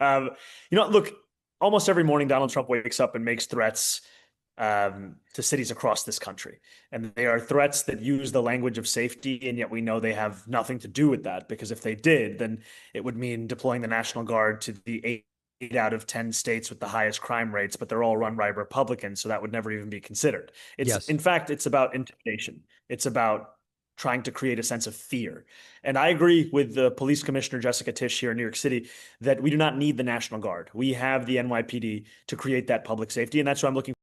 Um, Look, almost every morning Donald Trump wakes up and makes threats to cities across this country. And they are threats that use the language of safety, and yet we know they have nothing to do with that, because if they did, then it would mean deploying the National Guard to the eight out of 10 states with the highest crime rates, but they're all run by Republicans, so that would never even be considered. Yes. In fact, it's about intimidation. It's about trying to create a sense of fear. And I agree with the police commissioner, Jessica Tisch, here in New York City, that we do not need the National Guard. We have the NYPD to create that public safety, and that's why I'm looking.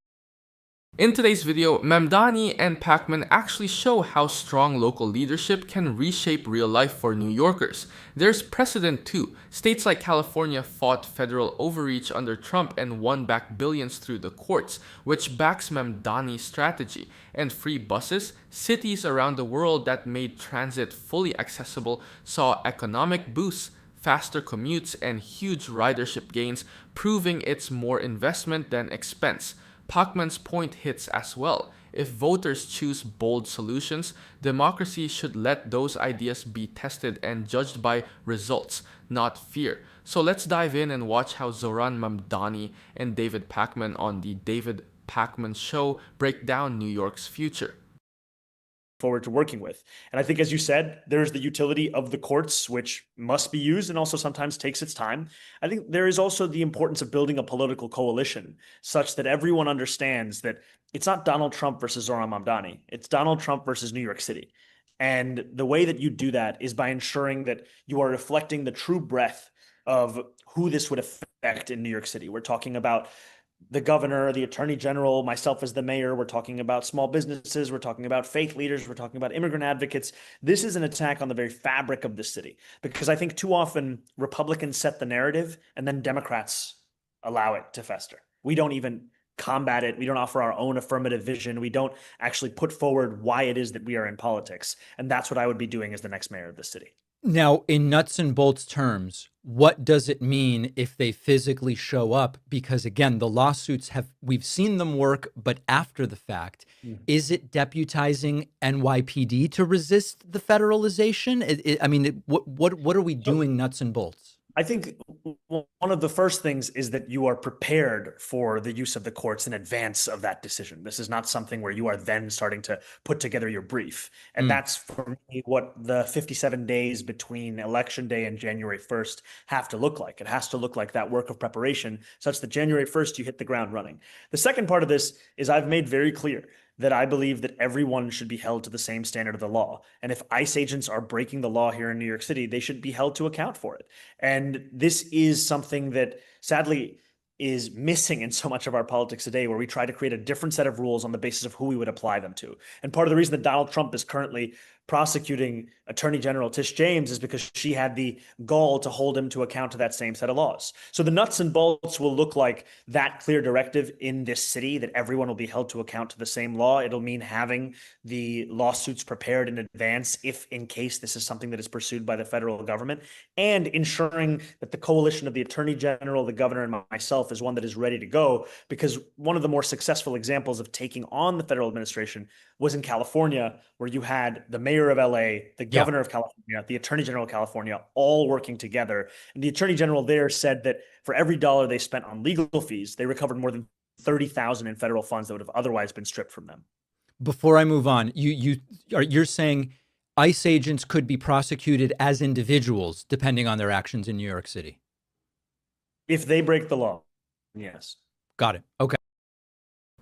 In today's video, Mamdani and Pakman actually show how strong local leadership can reshape real life for New Yorkers. There's precedent too. States like California fought federal overreach under Trump and won back billions through the courts, which backs Mamdani's strategy. And free buses, cities around the world that made transit fully accessible saw economic boosts, faster commutes, and huge ridership gains, proving it's more investment than expense. Pakman's point hits as well. If voters choose bold solutions, democracy should let those ideas be tested and judged by results, not fear. So let's dive in and watch how Zohran Mamdani and David Pakman on the David Pakman Show break down New York's future. Forward to working with. And I think, as you said, there's the utility of the courts, which must be used and also sometimes takes its time. I think there is also the importance of building a political coalition such that everyone understands that it's not Donald Trump versus Zohran Mamdani. It's Donald Trump versus New York City. And the way that you do that is by ensuring that you are reflecting the true breadth of who this would affect in New York City. We're talking about the governor, the attorney general, myself as the mayor. We're talking about small businesses. We're talking about faith leaders. We're talking about immigrant advocates. This is an attack on the very fabric of the city, because I think too often Republicans set the narrative and then Democrats allow it to fester. We don't even combat it. We don't offer our own affirmative vision. We don't actually put forward why it is that we are in politics. And that's what I would be doing as the next mayor of the city. Now, in nuts and bolts terms, what does it mean if they physically show up? Because again, the lawsuits we've seen them work, but after the fact, is it deputizing NYPD to resist the federalization? What are we doing nuts and bolts? I think one of the first things is that you are prepared for the use of the courts in advance of that decision. This is not something where you are then starting to put together your brief. And that's, for me, what the 57 days between Election Day and January 1st have to look like. It has to look like that work of preparation such that January 1st you hit the ground running. The second part of this is I've made very clear that I believe that everyone should be held to the same standard of the law. And if ICE agents are breaking the law here in New York City, they should be held to account for it. And this is something that sadly is missing in so much of our politics today, where we try to create a different set of rules on the basis of who we would apply them to. And part of the reason that Donald Trump is currently prosecuting Attorney General Tish James is because she had the gall to hold him to account to that same set of laws. So the nuts and bolts will look like that clear directive in this city, that everyone will be held to account to the same law. It'll mean having the lawsuits prepared in advance if in case this is something that is pursued by the federal government, and ensuring that the coalition of the Attorney General, the governor, and myself is one that is ready to go. Because one of the more successful examples of taking on the federal administration was in California, where you had the mayor of LA, the governor of California, the attorney general of California, all working together. And the attorney general there said that for every dollar they spent on legal fees, they recovered more than 30,000 in federal funds that would have otherwise been stripped from them. Before I move on, you're saying ICE agents could be prosecuted as individuals depending on their actions in New York City? If they break the law, yes. Got it. Okay.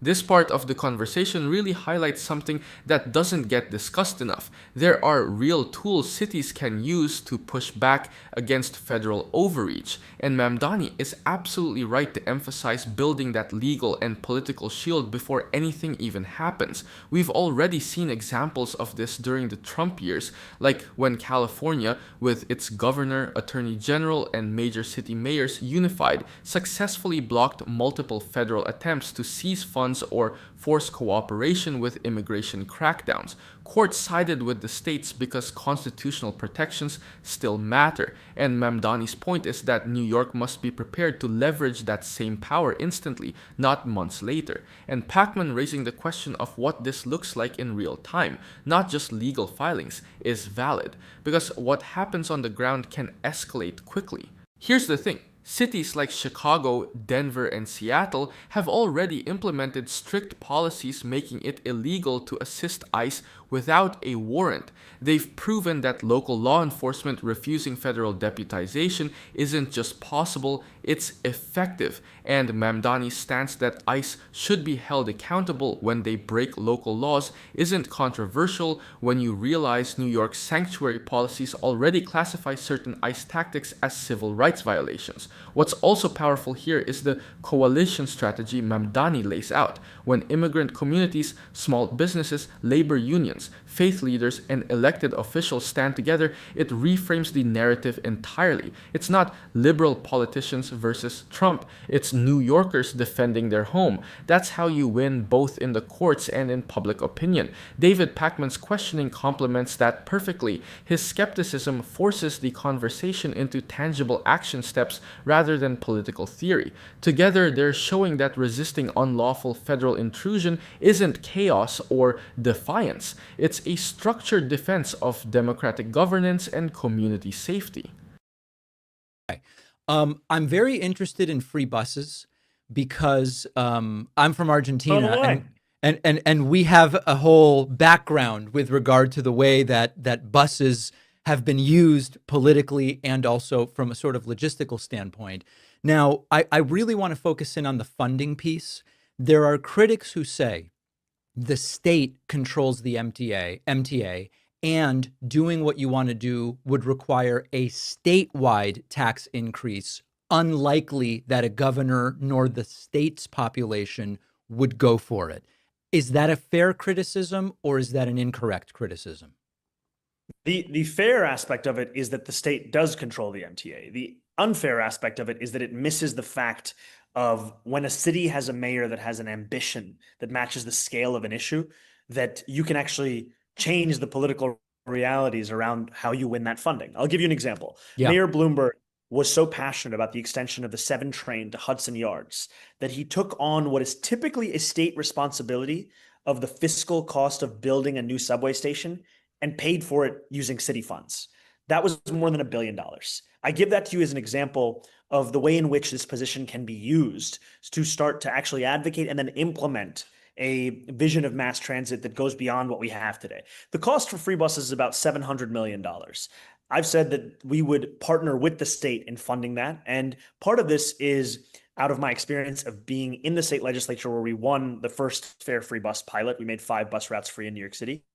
This part of the conversation really highlights something that doesn't get discussed enough. There are real tools cities can use to push back against federal overreach, and Mamdani is absolutely right to emphasize building that legal and political shield before anything even happens. We've already seen examples of this during the Trump years, like when California, with its governor, attorney general, and major city mayors unified, successfully blocked multiple federal attempts to seize funds or force cooperation with immigration crackdowns. Courts sided with the states because constitutional protections still matter, and Mamdani's point is that New York must be prepared to leverage that same power instantly, not months later. And Pakman raising the question of what this looks like in real time, not just legal filings, is valid, because what happens on the ground can escalate quickly. Here's the thing. Cities like Chicago, Denver, and Seattle have already implemented strict policies making it illegal to assist ICE without a warrant. They've proven that local law enforcement refusing federal deputization isn't just possible, it's effective. And Mamdani's stance that ICE should be held accountable when they break local laws isn't controversial when you realize New York's sanctuary policies already classify certain ICE tactics as civil rights violations. What's also powerful here is the coalition strategy Mamdani lays out. When immigrant communities, small businesses, labor unions, faith leaders, and elected officials stand together, it reframes the narrative entirely. It's not liberal politicians versus Trump. It's New Yorkers defending their home. That's how you win both in the courts and in public opinion. David Pakman's questioning complements that perfectly. His skepticism forces the conversation into tangible action steps rather than political theory. Together, they're showing that resisting unlawful federal intrusion isn't chaos or defiance. It's a structured defense of democratic governance and community safety. I'm very interested in free buses because I'm from Argentina, and we have a whole background with regard to the way that buses have been used politically and also from a sort of logistical standpoint. Now, I really want to focus in on the funding piece. There are critics who say the state controls the MTA, and doing what you want to do would require a statewide tax increase, unlikely that a governor nor the state's population would go for it. Is that a fair criticism or is that an incorrect criticism? The fair aspect of it is that the state does control the MTA. The unfair aspect of it is that it misses the fact of when a city has a mayor that has an ambition that matches the scale of an issue, that you can actually change the political realities around how you win that funding. I'll give you an example. Yeah. Mayor Bloomberg was so passionate about the extension of the 7 train to Hudson Yards that he took on what is typically a state responsibility of the fiscal cost of building a new subway station and paid for it using city funds. That was more than $1 billion. I give that to you as an example of the way in which this position can be used to start to actually advocate and then implement a vision of mass transit that goes beyond what we have today. The cost for free buses is about $700 million. I've said that we would partner with the state in funding that. And part of this is out of my experience of being in the state legislature where we won the first fare free bus pilot. We made 5 bus routes free in New York City.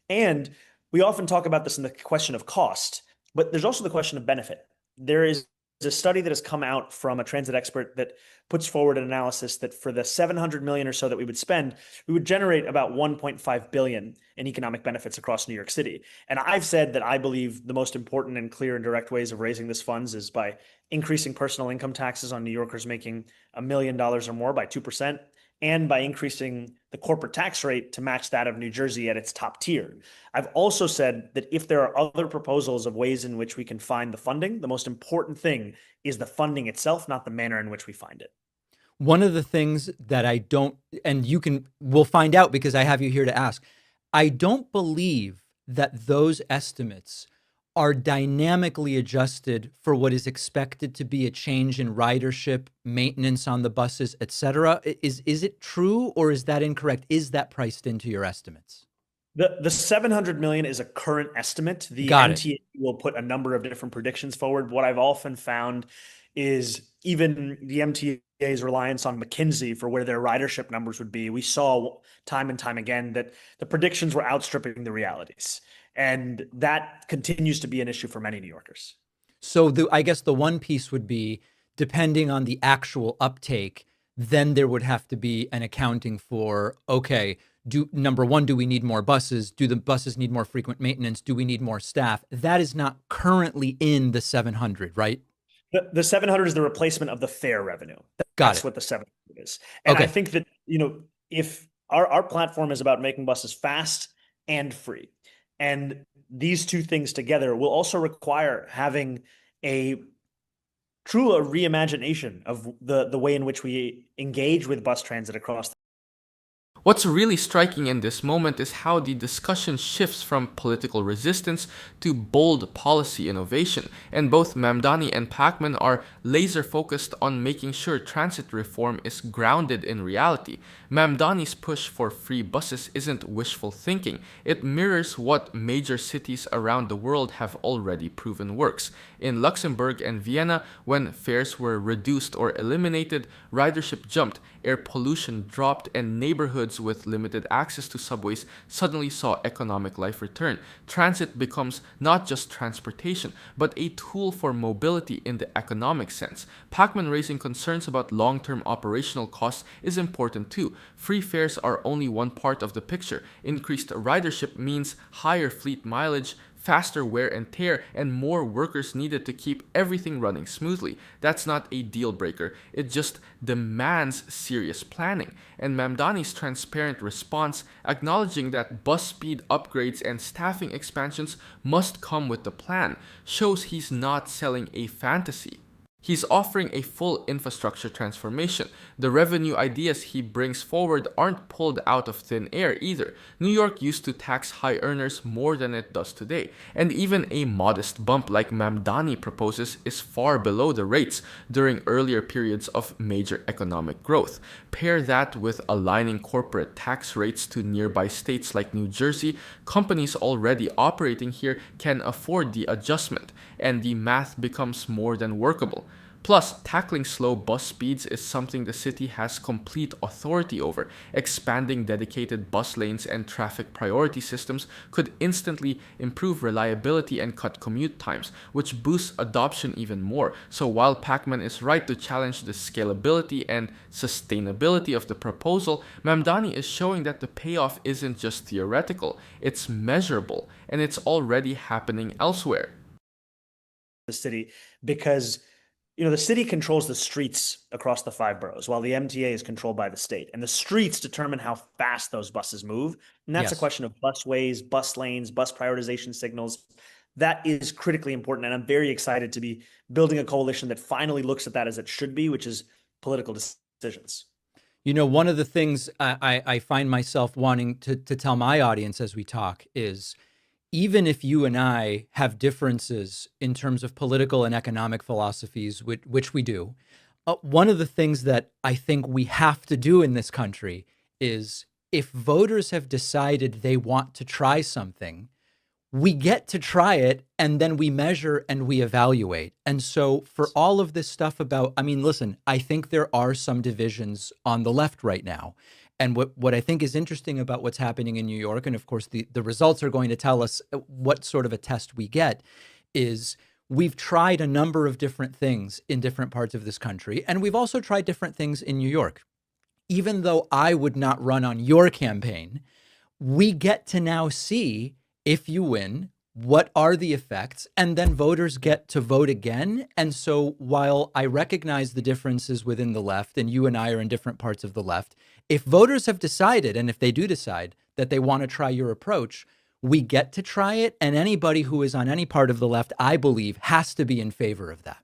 And we often talk about this in the question of cost, but there's also the question of benefit. There is a study that has come out from a transit expert that puts forward an analysis that for the 700 million or so that we would spend, we would generate about 1.5 billion in economic benefits across New York City. And I've said that I believe the most important and clear and direct ways of raising this funds is by increasing personal income taxes on New Yorkers making $1 million or more by 2%, and by increasing the corporate tax rate to match that of New Jersey at its top tier. I've also said that if there are other proposals of ways in which we can find the funding, the most important thing is the funding itself, not the manner in which we find it. One of the things that I don't, and we'll find out because I have you here to ask, I don't believe that those estimates are dynamically adjusted for what is expected to be a change in ridership, maintenance on the buses, et cetera. Is it true or is that incorrect? Is that priced into your estimates? The 700 million is a current estimate. The MTA will put a number of different predictions forward. What I've often found is even the MTA's reliance on McKinsey for where their ridership numbers would be. We saw time and time again that the predictions were outstripping the realities. And that continues to be an issue for many New Yorkers. So I guess the one piece would be, depending on the actual uptake, then there would have to be an accounting for, okay, number one, do we need more buses? Do the buses need more frequent maintenance? Do we need more staff? That is not currently in the 700, right? The 700 is the replacement of the fare revenue. That's what the 700 is. And I think that, if our platform is about making buses fast and free, and these two things together will also require having a reimagination of the way in which we engage with bus transit across What's really striking in this moment is how the discussion shifts from political resistance to bold policy innovation, and both Mamdani and Pakman are laser focused on making sure transit reform is grounded in reality. Mamdani's push for free buses isn't wishful thinking, it mirrors what major cities around the world have already proven works. In Luxembourg and Vienna, when fares were reduced or eliminated, ridership jumped, air pollution dropped, and neighborhoods with limited access to subways suddenly saw economic life return. Transit becomes not just transportation, but a tool for mobility in the economic sense. Pakman raising concerns about long-term operational costs is important too. Free fares are only one part of the picture. Increased ridership means higher fleet mileage, faster wear and tear, and more workers needed to keep everything running smoothly. That's not a deal breaker, it just demands serious planning. And Mamdani's transparent response, acknowledging that bus speed upgrades and staffing expansions must come with the plan, shows he's not selling a fantasy. He's offering a full infrastructure transformation. The revenue ideas he brings forward aren't pulled out of thin air either. New York used to tax high earners more than it does today, and even a modest bump like Mamdani proposes is far below the rates during earlier periods of major economic growth. Pair that with aligning corporate tax rates to nearby states like New Jersey, companies already operating here can afford the adjustment, and the math becomes more than workable. Plus, tackling slow bus speeds is something the city has complete authority over. Expanding dedicated bus lanes and traffic priority systems could instantly improve reliability and cut commute times, which boosts adoption even more. So while Pakman is right to challenge the scalability and sustainability of the proposal, Mamdani is showing that the payoff isn't just theoretical, it's measurable, and it's already happening elsewhere. The city, because the city controls the streets across the 5 boroughs, while the MTA is controlled by the state. And the streets determine how fast those buses move. And that's a Yes. question of busways, bus lanes, bus prioritization signals. That is critically important. And I'm very excited to be building a coalition that finally looks at that as it should be, which is political decisions. One of the things I find myself wanting to tell my audience as we talk is, even if you and I have differences in terms of political and economic philosophies, which we do, one of the things that I think we have to do in this country is, if voters have decided they want to try something, we get to try it, and then we measure and we evaluate. And so for all of this stuff about, listen, I think there are some divisions on the left right now. And what I think is interesting about what's happening in New York, and of course the results are going to tell us what sort of a test we get, is we've tried a number of different things in different parts of this country, and we've also tried different things in New York. Even though I would not run on your campaign, we get to now see, if you win, what are the effects, and then voters get to vote again. And so while I recognize the differences within the left, and you and I are in different parts of the left, if voters have decided, and if they do decide that they want to try your approach, we get to try it. And anybody who is on any part of the left, I believe, has to be in favor of that.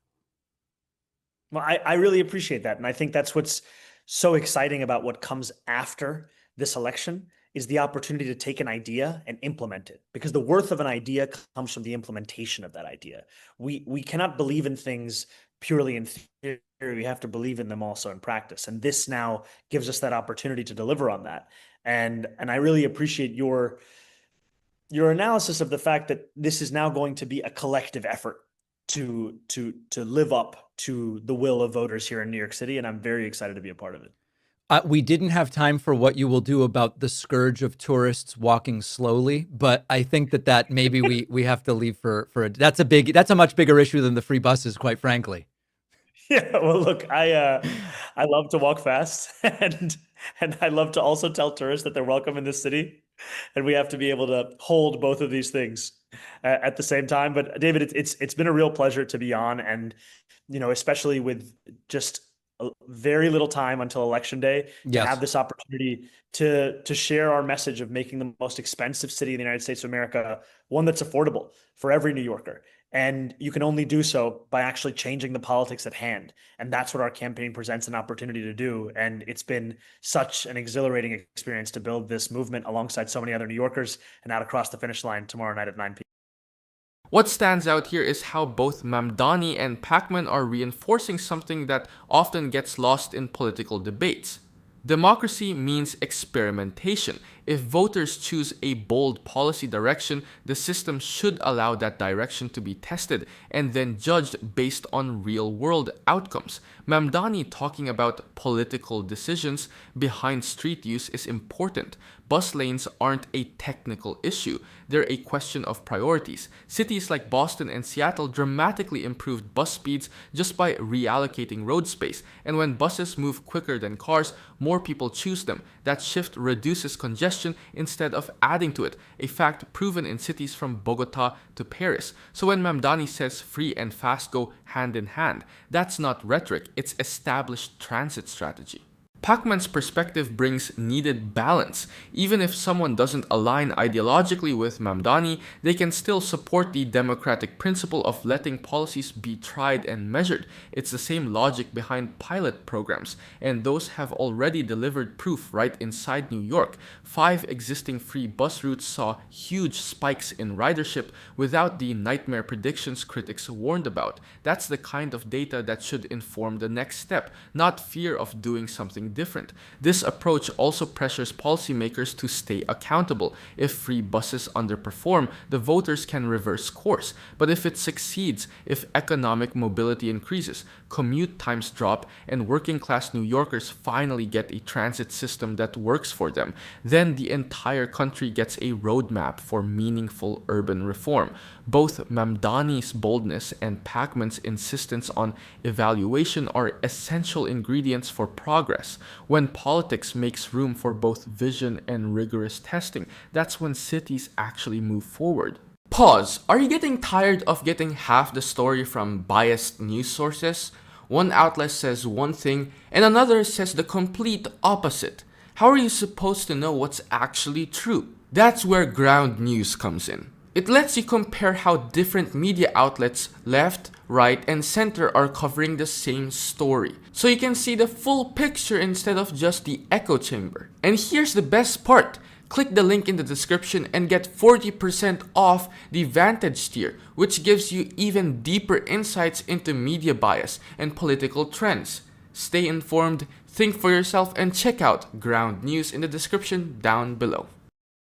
Well, I really appreciate that. And I think that's what's so exciting about what comes after this election, is the opportunity to take an idea and implement it, because the worth of an idea comes from the implementation of that idea. We cannot believe in things purely in theory. We have to believe in them also in practice. And this now gives us that opportunity to deliver on that. And I really appreciate your analysis of the fact that this is now going to be a collective effort to live up to the will of voters here in New York City. And I'm very excited to be a part of it. We didn't have time for what you will do about the scourge of tourists walking slowly, but I think that maybe we have to leave for that's a much bigger issue than the free buses, quite frankly. Yeah, well, look, I love to walk fast, and I love to also tell tourists that they're welcome in this city, and we have to be able to hold both of these things at the same time. But David, it's been a real pleasure to be on, and especially with just very little time until election day, to have this opportunity to share our message of making the most expensive city in the United States of America one that's affordable for every New Yorker. And you can only do so by actually changing the politics at hand. And that's what our campaign presents an opportunity to do. And it's been such an exhilarating experience to build this movement alongside so many other New Yorkers and out across the finish line tomorrow night at 9 p.m. What stands out here is how both Mamdani and Pakman are reinforcing something that often gets lost in political debates. Democracy means experimentation. If voters choose a bold policy direction, the system should allow that direction to be tested and then judged based on real-world outcomes. Mamdani talking about political decisions behind street use is important. Bus lanes aren't a technical issue. They're a question of priorities. Cities like Boston and Seattle dramatically improved bus speeds just by reallocating road space. And when buses move quicker than cars, more people choose them. That shift reduces congestion instead of adding to it, a fact proven in cities from Bogota to Paris. So when Mamdani says free and fast go hand in hand, that's not rhetoric, it's established transit strategy. Pakman's perspective brings needed balance. Even if someone doesn't align ideologically with Mamdani, they can still support the democratic principle of letting policies be tried and measured. It's the same logic behind pilot programs, and those have already delivered proof right inside New York. 5 existing free bus routes saw huge spikes in ridership without the nightmare predictions critics warned about. That's the kind of data that should inform the next step, not fear of doing something different. This approach also pressures policymakers to stay accountable. If free buses underperform, the voters can reverse course. But if it succeeds, if economic mobility increases, commute times drop, and working class New Yorkers finally get a transit system that works for them, then the entire country gets a roadmap for meaningful urban reform. Both Mamdani's boldness and Pakman's insistence on evaluation are essential ingredients for progress. When politics makes room for both vision and rigorous testing, that's when cities actually move forward. Pause. Are you getting tired of getting half the story from biased news sources? One outlet says one thing and another says the complete opposite. How are you supposed to know what's actually true? That's where ground news comes in. It lets you compare how different media outlets, left, right, and center are covering the same story. So you can see the full picture instead of just the echo chamber. And here's the best part. Click the link in the description and get 40% off the Vantage tier, which gives you even deeper insights into media bias and political trends. Stay informed, think for yourself, and check out ground news in the description down below.